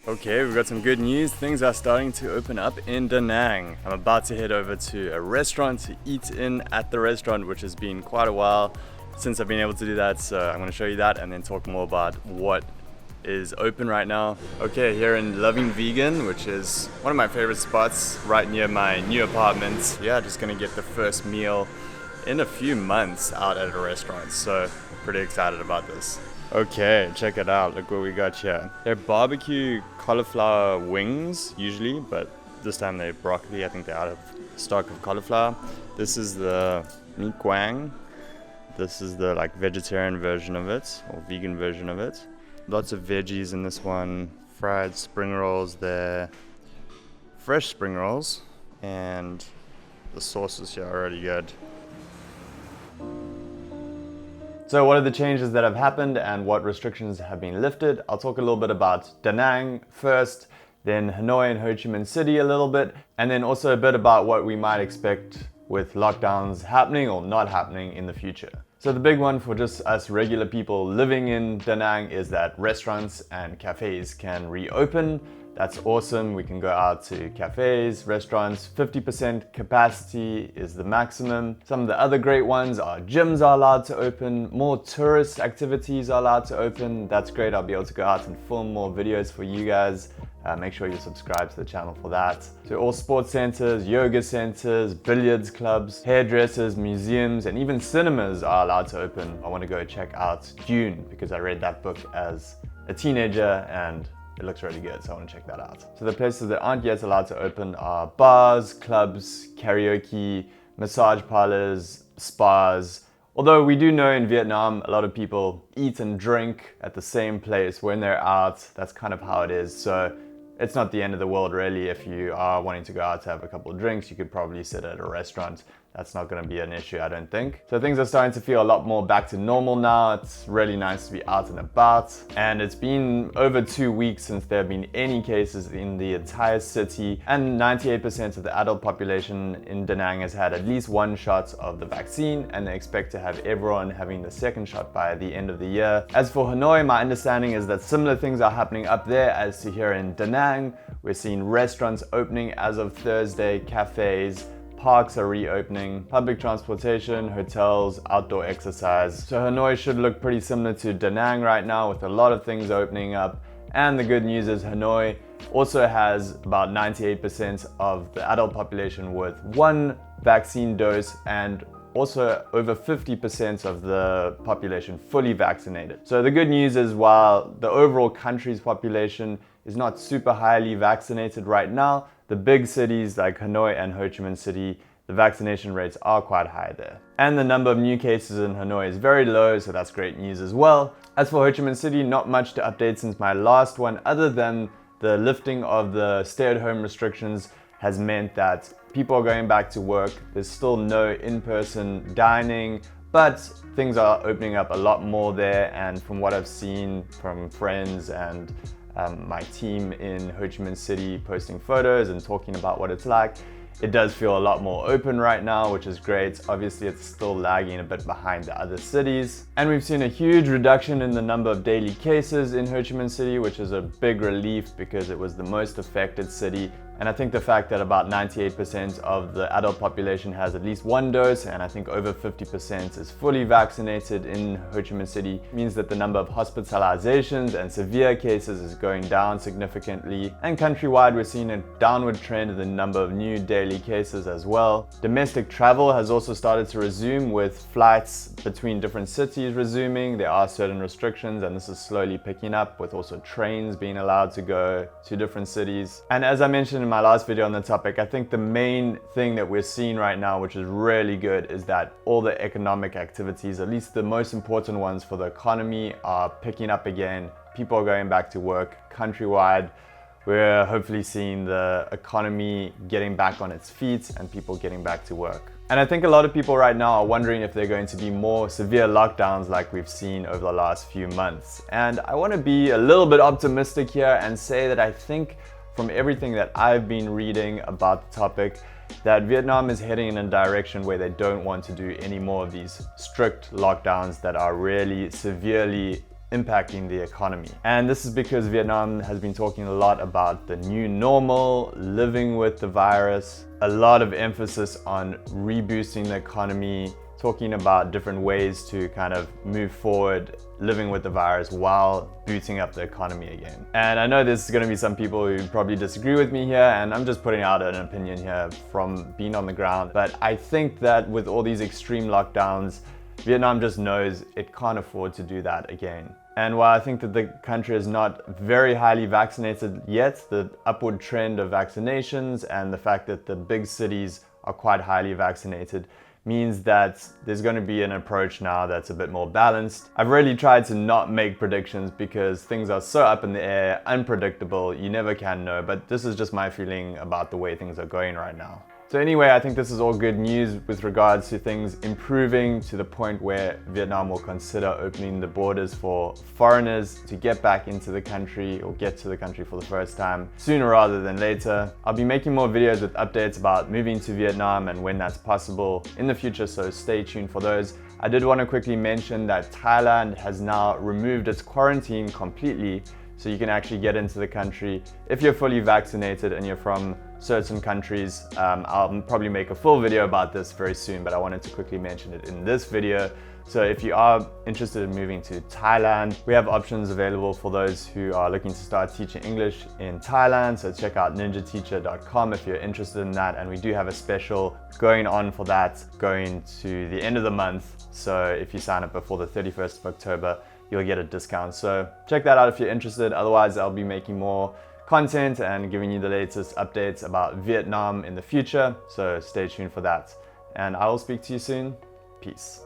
Okay, we've got some good news. Things are starting to open up in Da Nang. I'm about to head over to a restaurant to eat in at the restaurant, which has been quite a while since I've been able to do that. So I'm going to show you that and then talk more about what is open right now. Okay, here in Loving Vegan, which is one of my favorite spots right near my new apartment. Yeah, just going to get the first meal in a few months out at a restaurant. So pretty excited about this. Okay, check it out. Look what we got here. They're barbecue cauliflower wings usually, but this time they're broccoli. I think they're out of stock of cauliflower. This is the mi quang. This is the vegetarian version of it, or vegan version of it. Lots of veggies in this one. Fried spring rolls there. Fresh spring rolls. And the sauces here are already good. So what are the changes that have happened and what restrictions have been lifted? I'll talk a little bit about Da Nang first, then Hanoi and Ho Chi Minh City a little bit, and then also a bit about what we might expect with lockdowns happening or not happening in the future. So the big one for just us regular people living in Da Nang is that restaurants and cafes can reopen. That's awesome. We can go out to cafes, restaurants. 50% capacity is the maximum. Some of the other great ones are gyms are allowed to open, more tourist activities are allowed to open. That's great. I'll be able to go out and film more videos for you guys. Make sure you subscribe to the channel for that. So all sports centers, yoga centers, billiards clubs, hairdressers, museums, and even cinemas are allowed to open. I want to go check out Dune because I read that book as a teenager and it looks really good, so I want to check that out. So the places that aren't yet allowed to open are bars, clubs, karaoke, massage parlors, spas. Although we do know in Vietnam, a lot of people eat and drink at the same place when they're out. That's kind of how it is. So it's not the end of the world really. If you are wanting to go out to have a couple of drinks, you could probably sit at a restaurant. That's not going to be an issue, I don't think. So things are starting to feel a lot more back to normal now. It's really nice to be out and about. And it's been over 2 weeks since there have been any cases in the entire city. And 98% of the adult population in Da Nang has had at least one shot of the vaccine. And they expect to have everyone having the second shot by the end of the year. As for Hanoi, my understanding is that similar things are happening up there as to here in Da Nang. We're seeing restaurants opening as of Thursday, cafes, parks are reopening, public transportation, hotels, outdoor exercise. So Hanoi should look pretty similar to Da Nang right now with a lot of things opening up. And the good news is Hanoi also has about 98% of the adult population with one vaccine dose and also over 50% of the population fully vaccinated. So the good news is while the overall country's population is not super highly vaccinated right now, the big cities like Hanoi and Ho Chi Minh City, the vaccination rates are quite high there. And the number of new cases in Hanoi is very low, so that's great news as well. As for Ho Chi Minh City, not much to update since my last one, other than the lifting of the stay-at-home restrictions has meant that people are going back to work. There's still no in-person dining, but things are opening up a lot more there. And from what I've seen from friends and my team in Ho Chi Minh City posting photos and talking about what it's like, it does feel a lot more open right now, which is great. Obviously, it's still lagging a bit behind the other cities. And we've seen a huge reduction in the number of daily cases in Ho Chi Minh City, which is a big relief because it was the most affected city. And I think the fact that about 98% of the adult population has at least one dose, and I think over 50% is fully vaccinated in Ho Chi Minh City, means that the number of hospitalizations and severe cases is going down significantly. And countrywide, we're seeing a downward trend in the number of new daily cases as well. Domestic travel has also started to resume with flights between different cities resuming. There are certain restrictions, and this is slowly picking up with also trains being allowed to go to different cities. And as I mentioned in my last video on the topic, I think the main thing that we're seeing right now, which is really good, is that all the economic activities, at least the most important ones for the economy, are picking up again. People are going back to work countrywide. We're hopefully seeing the economy getting back on its feet and people getting back to work. And I think a lot of people right now are wondering if they're going to be more severe lockdowns like we've seen over the last few months. And I want to be a little bit optimistic here and say that I think from everything that I've been reading about the topic, that Vietnam is heading in a direction where they don't want to do any more of these strict lockdowns that are really severely impacting the economy. And this is because Vietnam has been talking a lot about the new normal, living with the virus, a lot of emphasis on reboosting the economy, talking about different ways to kind of move forward, living with the virus while booting up the economy again. And I know there's going to be some people who probably disagree with me here, and I'm just putting out an opinion here from being on the ground. But I think that with all these extreme lockdowns, Vietnam just knows it can't afford to do that again. And while I think that the country is not very highly vaccinated yet, the upward trend of vaccinations and the fact that the big cities are quite highly vaccinated means that there's going to be an approach now that's a bit more balanced. I've really tried to not make predictions because things are so up in the air, unpredictable, you never can know, but this is just my feeling about the way things are going right now. So anyway, I think this is all good news with regards to things improving to the point where Vietnam will consider opening the borders for foreigners to get back into the country or get to the country for the first time sooner rather than later. I'll be making more videos with updates about moving to Vietnam and when that's possible in the future, so stay tuned for those. I did want to quickly mention that Thailand has now removed its quarantine completely, so you can actually get into the country if you're fully vaccinated and you're from certain countries. I'll probably make a full video about this very soon, but I wanted to quickly mention it in this video. So if you are interested in moving to Thailand, we have options available for those who are looking to start teaching English in Thailand. So check out ninjateacher.com if you're interested in that. And we do have a special going on for that, going to the end of the month. So if you sign up before the 31st of October, you'll get a discount. So check that out if you're interested. Otherwise, I'll be making more content and giving you the latest updates about Vietnam in the future. So stay tuned for that. And I will speak to you soon. Peace.